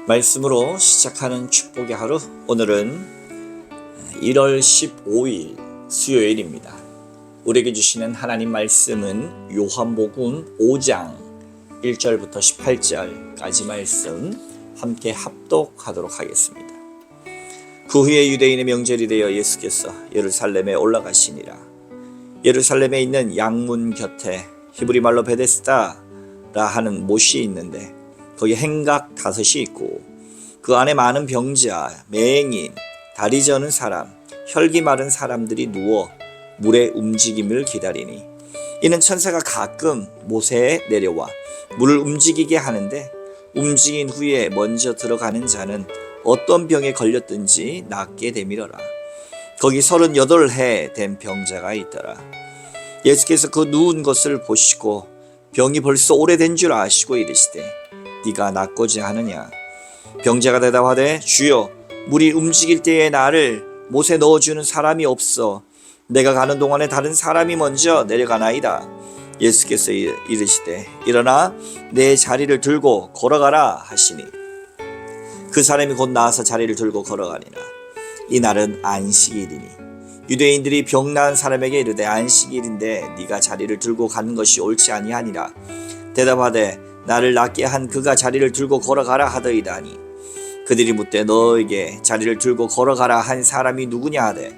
말씀으로 시작하는 축복의 하루, 오늘은 1월 15일 수요일입니다. 우리에게 주시는 하나님 말씀은 요한복음 5장 1절부터 18절까지 말씀 함께 합독하도록 하겠습니다. 그 후에 유대인의 명절이 되어 예수께서 예루살렘에 올라가시니라. 예루살렘에 있는 양문 곁에 히브리 말로 베데스다라 하는 못이 있는데 거기 행각 5이 있고 그 안에 많은 병자, 맹인, 다리 저는 사람, 혈기 마른 사람들이 누워 물의 움직임을 기다리니 이는 천사가 가끔 못에 내려와 물을 움직이게 하는데 움직인 후에 먼저 들어가는 자는 어떤 병에 걸렸든지 낫게 되밀어라. 거기 38해 된 병자가 있더라. 예수께서 그 누운 것을 보시고 병이 벌써 오래된 줄 아시고 이르시되 네가 낫고자 하느냐? 병자가 대답하되 주여, 물이 움직일 때에 나를 못에 넣어주는 사람이 없어 내가 가는 동안에 다른 사람이 먼저 내려가나이다. 예수께서 이르시되 일어나 내 자리를 들고 걸어가라 하시니 그 사람이 곧 나와서 자리를 들고 걸어가니라. 이날은 안식일이니 유대인들이 병 나은 사람에게 이르되 안식일인데 네가 자리를 들고 가는 것이 옳지 아니하니라. 대답하되 나를 낫게 한 그가 자리를 들고 걸어가라 하더이다니. 그들이 묻되 너에게 자리를 들고 걸어가라 한 사람이 누구냐 하되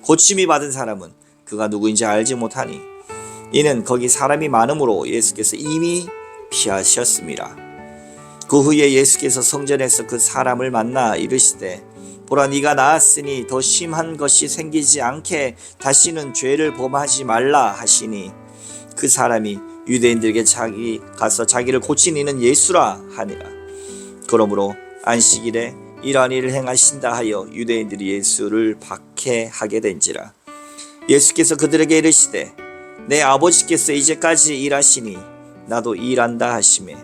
고침이 받은 사람은 그가 누구인지 알지 못하니 이는 거기 사람이 많으므로 예수께서 이미 피하셨습니다. 그 후에 예수께서 성전에서 그 사람을 만나 이르시되 보라, 네가 나았으니 더 심한 것이 생기지 않게 다시는 죄를 범하지 말라 하시니 그 사람이 유대인들에게 가서 자기를 고친 이는 예수라 하니라. 그러므로 안식일에 이러한 일을 행하신다 하여 유대인들이 예수를 박해하게 된지라. 예수께서 그들에게 이르시되 내 아버지께서 이제까지 일하시니 나도 일한다 하시매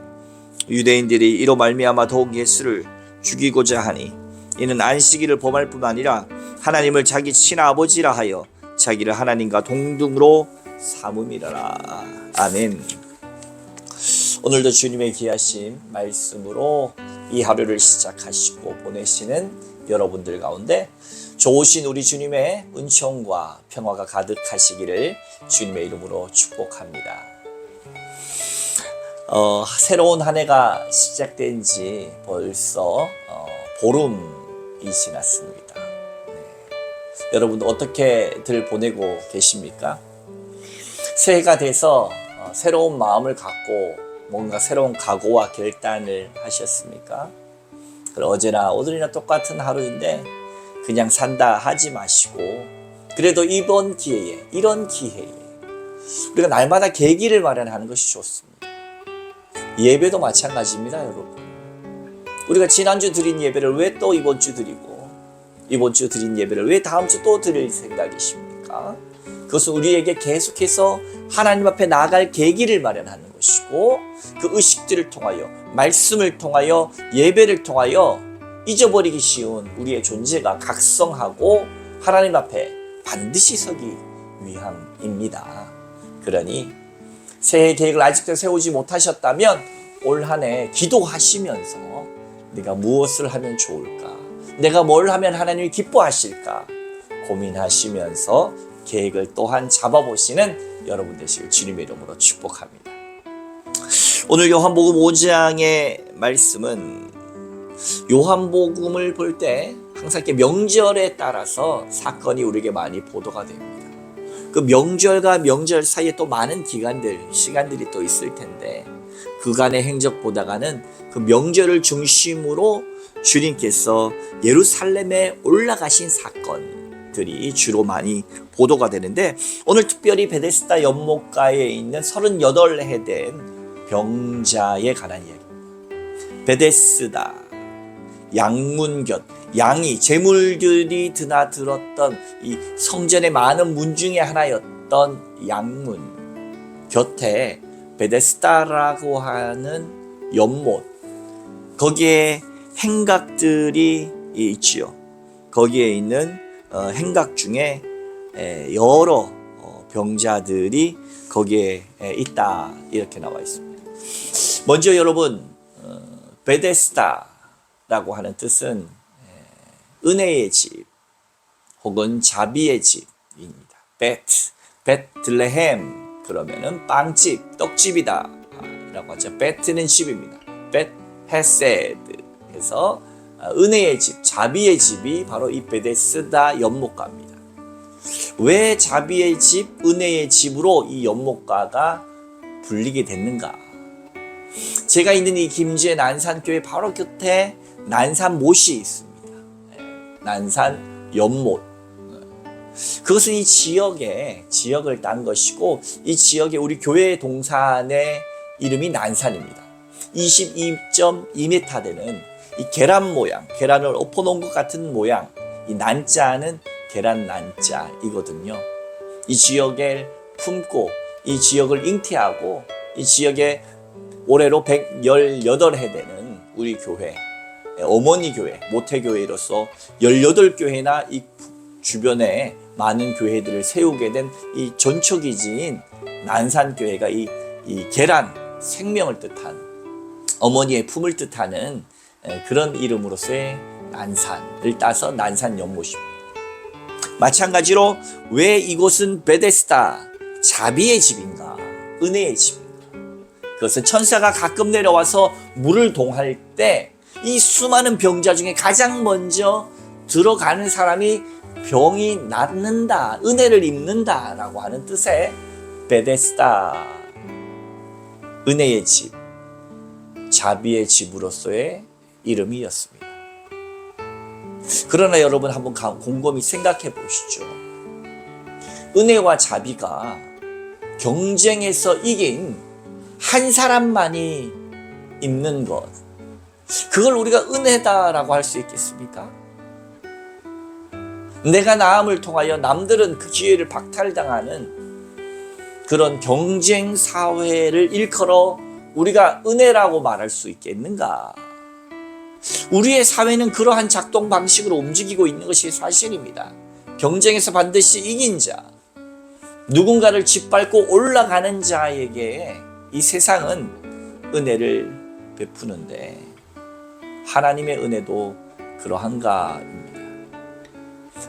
유대인들이 이로 말미암아 더욱 예수를 죽이고자 하니 이는 안식일을 범할 뿐 아니라 하나님을 자기 친아버지라 하여 자기를 하나님과 동등으로 삼음이라. 아멘. 오늘도 주님의 귀하신 말씀으로 이 하루를 시작하시고 보내시는 여러분들 가운데 좋으신 우리 주님의 은총과 평화가 가득하시기를 주님의 이름으로 축복합니다. 새로운 한 해가 시작된 지 벌써 보름이 지났습니다. 여러분 어떻게들 보내고 계십니까? 새해가 돼서 새로운 마음을 갖고 뭔가 새로운 각오와 결단을 하셨습니까? 어제나 오늘이나 똑같은 하루인데 그냥 산다 하지 마시고 그래도 이런 기회에 우리가 날마다 계기를 마련하는 것이 좋습니다. 예배도 마찬가지입니다, 여러분. 우리가 지난주 드린 예배를 왜 또 이번 주 드리고 이번 주 드린 예배를 왜 다음 주 또 드릴 생각이십니까? 그것은 우리에게 계속해서 하나님 앞에 나아갈 계기를 마련하는 것이고 그 의식들을 통하여 말씀을 통하여 예배를 통하여 잊어버리기 쉬운 우리의 존재가 각성하고 하나님 앞에 반드시 서기 위함입니다. 그러니 새해 계획을 아직도 세우지 못하셨다면 올 한 해 기도하시면서 내가 무엇을 하면 좋을까? 내가 뭘 하면 하나님이 기뻐하실까? 고민하시면서 계획을 또한 잡아보시는 여러분 되시길 주님의 이름으로 축복합니다. 오늘 요한복음 5장의 말씀은 요한복음을 볼 때 항상 이렇게 명절에 따라서 사건이 우리에게 많이 보도가 됩니다. 그 명절과 명절 사이에 또 많은 시간들이 또 있을 텐데 그간의 행적 보다가는 그 명절을 중심으로 주님께서 예루살렘에 올라가신 사건들이 주로 많이 보도가 되는데 오늘 특별히 베데스다 연못가에 있는 38해 된 병자에 관한 이야기입니다. 베데스다 양문 곁, 양이 제물들이 드나들었던 이 성전의 많은 문 중에 하나였던 양문 곁에 베데스다라고 하는 연못, 거기에 행각들이 있지요. 거기에 있는 행각 중에 여러 병자들이 거기에 있다 이렇게 나와 있습니다. 먼저 여러분 베데스다라고 베데스다라고 하는 뜻은 은혜의 집 혹은 자비의 집입니다. 베틀레헴 그러면은 빵집, 떡집이다 라고 하죠. 베트는 집입니다. 헤세드 해서 은혜의 집, 자비의 집이 바로 이 베데스다 연못가입니다. 왜 자비의 집, 은혜의 집으로 이 연못가가 불리게 됐는가? 제가 있는 이 김제 난산교회 바로 곁에 난산못이 있습니다. 난산 연못. 그것은 이 지역을 딴 것이고, 이 지역에 우리 교회 동산의 이름이 난산입니다. 22.2m 되는 이 계란 모양, 계란을 엎어놓은 것 같은 모양, 이 난자는 계란 난자이거든요. 이 지역을 품고, 이 지역을 잉태하고, 이 지역에 올해로 118해 되는 우리 교회, 어머니 교회, 모태교회로서 18교회나 이 주변에 많은 교회들을 세우게 된 이 전초기지인 난산교회가 이 계란, 생명을 뜻한 어머니의 품을 뜻하는 그런 이름으로서의 난산을 따서 난산 연못입니다. 마찬가지로 왜 이곳은 베데스다, 자비의 집인가, 은혜의 집인가? 그것은 천사가 가끔 내려와서 물을 동할 때 이 수많은 병자 중에 가장 먼저 들어가는 사람이 병이 낫는다, 은혜를 입는다 라고 하는 뜻의 베데스다, 은혜의 집, 자비의 집으로서의 이름이었습니다. 그러나 여러분 한번 곰곰이 생각해 보시죠. 은혜와 자비가 경쟁에서 이긴 한 사람만이 입는 것, 그걸 우리가 은혜다라고 할 수 있겠습니까? 내가 나음을 통하여 남들은 그 기회를 박탈당하는 그런 경쟁 사회를 일컬어 우리가 은혜라고 말할 수 있겠는가? 우리의 사회는 그러한 작동 방식으로 움직이고 있는 것이 사실입니다. 경쟁에서 반드시 이긴 자, 누군가를 짓밟고 올라가는 자에게 이 세상은 은혜를 베푸는데, 하나님의 은혜도 그러한가입니다.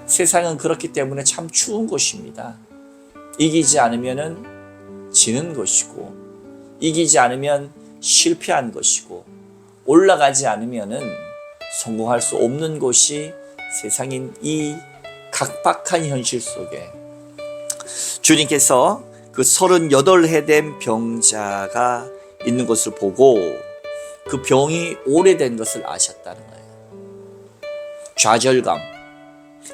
세상은 그렇기 때문에 참 추운 곳입니다. 이기지 않으면 지는 것이고, 이기지 않으면 실패한 것이고, 올라가지 않으면 성공할 수 없는 곳이 세상인 이 각박한 현실 속에 주님께서 그 38해 된 병자가 있는 것을 보고 그 병이 오래된 것을 아셨다는 거예요. 좌절감,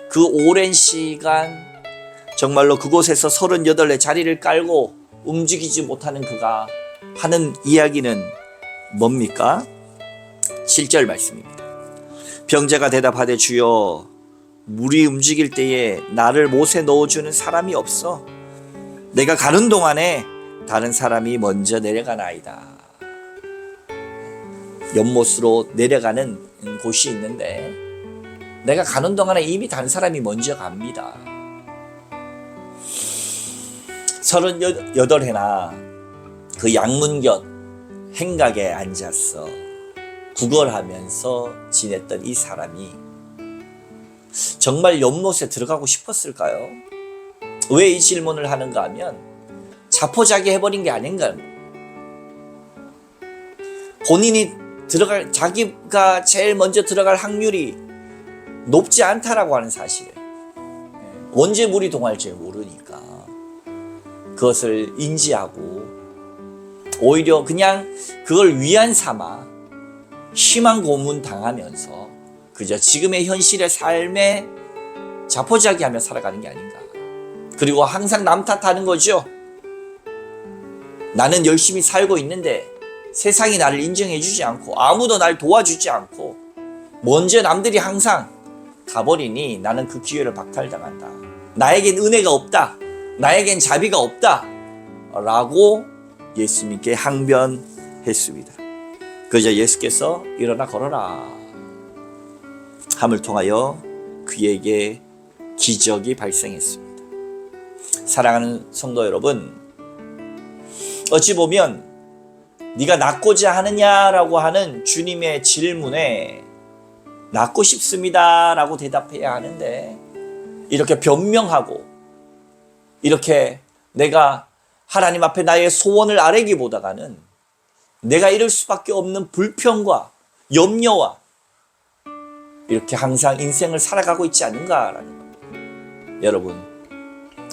그 오랜 시간 정말로 그곳에서 38의 자리를 깔고 움직이지 못하는 그가 하는 이야기는 뭡니까? 7절 말씀입니다. 병자가 대답하되 주여, 물이 움직일 때에 나를 못에 넣어주는 사람이 없어. 내가 가는 동안에 다른 사람이 먼저 내려가나이다. 연못으로 내려가는 곳이 있는데 내가 가는 동안에 이미 다른 사람이 먼저 갑니다. 38해나 그 양문곁 행각에 앉아서 구걸하면서 지냈던 이 사람이 정말 연못에 들어가고 싶었을까요? 왜 이 질문을 하는가 하면 자포자기 해버린 게 아닌가. 본인이 자기가 제일 먼저 들어갈 확률이 높지 않다라고 하는 사실에 언제 물이 동할지 모르니까 그것을 인지하고 오히려 그냥 그걸 위안 삼아 희망 고문 당하면서 그저 지금의 현실의 삶에 자포자기하며 살아가는 게 아닌가. 그리고 항상 남 탓하는 거죠. 나는 열심히 살고 있는데 세상이 나를 인정해주지 않고 아무도 날 도와주지 않고 먼저 남들이 항상 가버리니 나는 그 기회를 박탈당한다. 나에겐 은혜가 없다. 나에겐 자비가 없다. 라고 예수님께 항변했습니다. 그러자 예수께서 일어나 걸어라 함을 통하여 그에게 기적이 발생했습니다. 사랑하는 성도 여러분, 어찌 보면 네가 낫고자 하느냐라고 하는 주님의 질문에 낫고 싶습니다 라고 대답해야 하는데, 이렇게 변명하고 이렇게 내가 하나님 앞에 나의 소원을 아뢰기보다는 내가 이럴 수밖에 없는 불평과 염려와 이렇게 항상 인생을 살아가고 있지 않는가라는 겁니다. 여러분,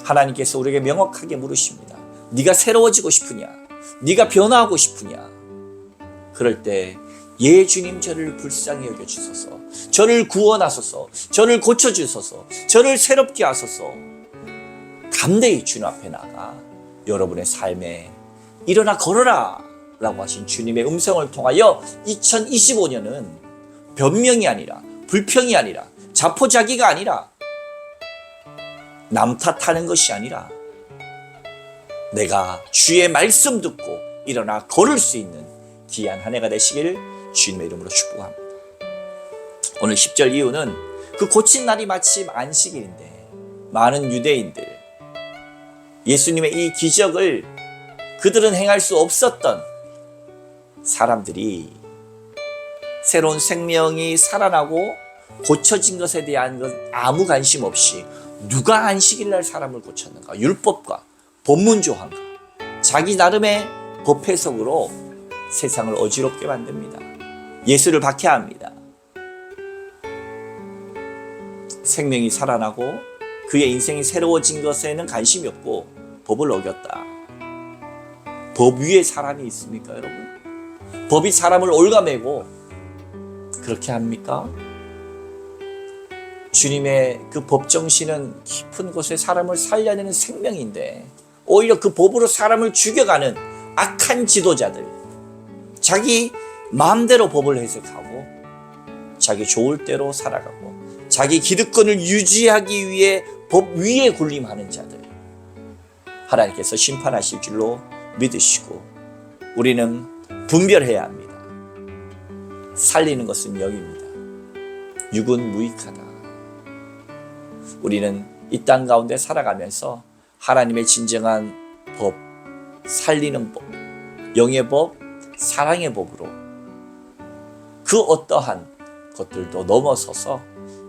하나님께서 우리에게 명확하게 물으십니다. 네가 새로워지고 싶으냐? 네가 변화하고 싶으냐? 그럴 때 예 주님, 저를 불쌍히 여겨주소서, 저를 구원하소서, 저를 고쳐주소서, 저를 새롭게 하소서, 담대히 주님 앞에 나가 여러분의 삶에 일어나 걸어라 라고 하신 주님의 음성을 통하여 2025년은 변명이 아니라, 불평이 아니라, 자포자기가 아니라, 남 탓하는 것이 아니라 내가 주의 말씀 듣고 일어나 걸을 수 있는 귀한 한 해가 되시길 주님의 이름으로 축복합니다. 오늘 10절 이후는 그 고친 날이 마침 안식일인데, 많은 유대인들, 예수님의 이 기적을 그들은 행할 수 없었던 사람들이 새로운 생명이 살아나고 고쳐진 것에 대한 건 아무 관심 없이 누가 안식일 날 사람을 고쳤는가, 율법과 법문조항과 자기 나름의 법 해석으로 세상을 어지럽게 만듭니다. 예수를 박해합니다. 생명이 살아나고 그의 인생이 새로워진 것에는 관심이 없고 법을 어겼다. 법 위에 사람이 있습니까, 여러분? 법이 사람을 올가매고 그렇게 합니까? 주님의 그 법정신은 깊은 곳에 사람을 살려내는 생명인데, 오히려 그 법으로 사람을 죽여가는 악한 지도자들, 자기 마음대로 법을 해석하고 자기 좋을 대로 살아가고 자기 기득권을 유지하기 위해 법 위에 군림하는 자들, 하나님께서 심판하실 줄로 믿으시고 우리는 분별해야 합니다. 살리는 것은 영입니다. 육은 무익하다. 우리는 이 땅 가운데 살아가면서 하나님의 진정한 법, 살리는 법, 영의 법, 사랑의 법으로 그 어떠한 것들도 넘어서서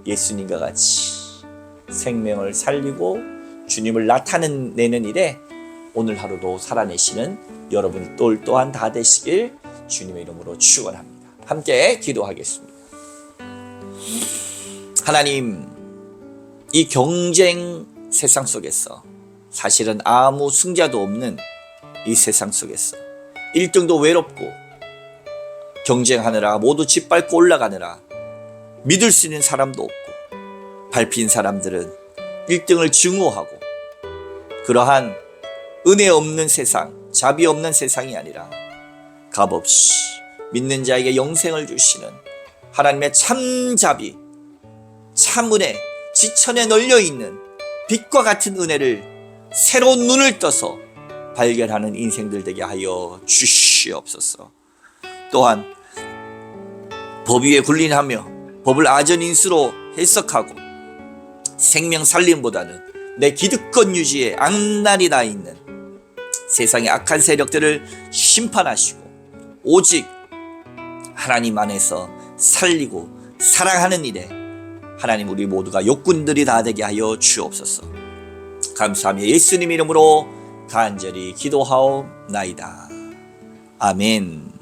예수님과 같이 생명을 살리고 주님을 나타내는 일에 오늘 하루도 살아내시는 여러분 또한 다 되시길 주님의 이름으로 축원합니다. 함께 기도하겠습니다. 하나님, 이 경쟁 세상 속에서, 사실은 아무 승자도 없는 이 세상 속에서 1등도 외롭고 경쟁하느라 모두 짓밟고 올라가느라 믿을 수 있는 사람도 없고, 밟힌 사람들은 1등을 증오하고, 그러한 은혜 없는 세상, 자비 없는 세상이 아니라 값없이 믿는 자에게 영생을 주시는 하나님의 참 자비, 참 은혜, 지천에 널려있는 빛과 같은 은혜를 새로운 눈을 떠서 발견하는 인생들 되게 하여 주시옵소서. 또한 법 위에 군림하며 법을 아전인수로 해석하고 생명 살림보다는 내 기득권 유지에 악날이 나 있는 세상의 악한 세력들을 심판하시고 오직 하나님 안에서 살리고 사랑하는 일에 하나님, 우리 모두가 욕군들이 다 되게 하여 주옵소서. 감사하며 예수님 이름으로 간절히 기도하옵나이다. 아멘.